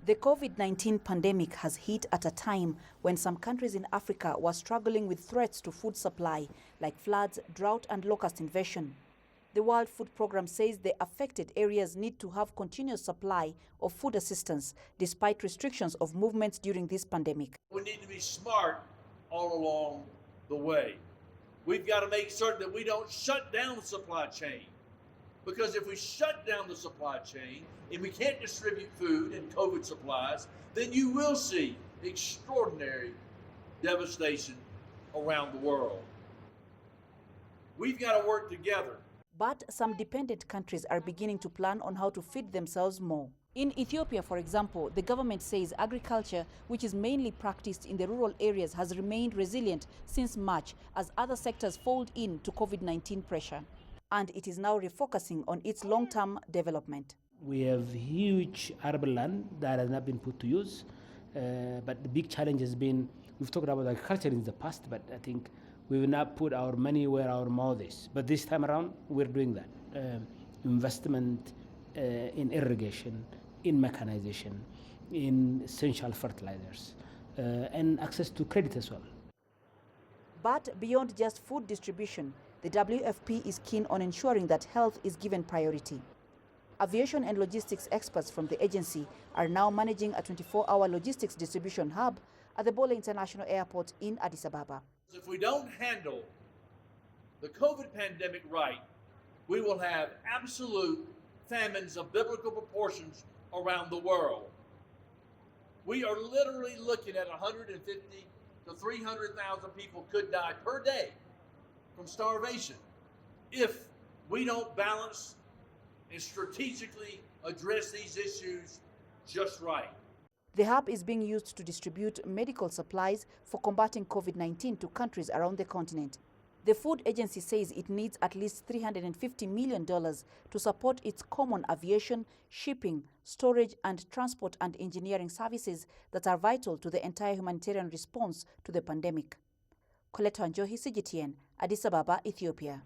The COVID-19 pandemic has hit at a time when some countries in Africa were struggling with threats to food supply, like floods, drought and locust invasion. The World Food Programme says the affected areas need to have continuous supply of food assistance, despite restrictions of movements during this pandemic. We need to be smart all along the way. We've got to make certain that we don't shut down the supply chain. Because if we shut down the supply chain and we can't distribute food and COVID supplies, then you will see extraordinary devastation around the world. We've got to work together. But some dependent countries are beginning to plan on how to feed themselves more. In Ethiopia, for example, the government says agriculture, which is mainly practiced in the rural areas, has remained resilient since March as other sectors fold in to COVID-19 pressure. And it is now refocusing on its long-term development. We have huge arable land that has not been put to use, but the big challenge has been, we've talked about agriculture in the past, but I think we will not put our money where our mouth is. But this time around, we're doing that. Investment in irrigation, in mechanization, in essential fertilizers, and access to credit as well. But beyond just food distribution, the WFP is keen on ensuring that health is given priority. Aviation and logistics experts from the agency are now managing a 24-hour logistics distribution hub at the Bole International Airport in Addis Ababa. If we don't handle the COVID pandemic right, we will have absolute famines of biblical proportions around the world. We are literally looking at 150 to 300,000 people could die per day from starvation if we don't balance and strategically address these issues just right. The hub is being used to distribute medical supplies for combating COVID-19 to countries around the continent. The food agency says it needs at least $350 million to support its common aviation, shipping, storage and transport and engineering services that are vital to the entire humanitarian response to the pandemic. Coletta Njohi, CGTN, Addis Ababa, Ethiopia.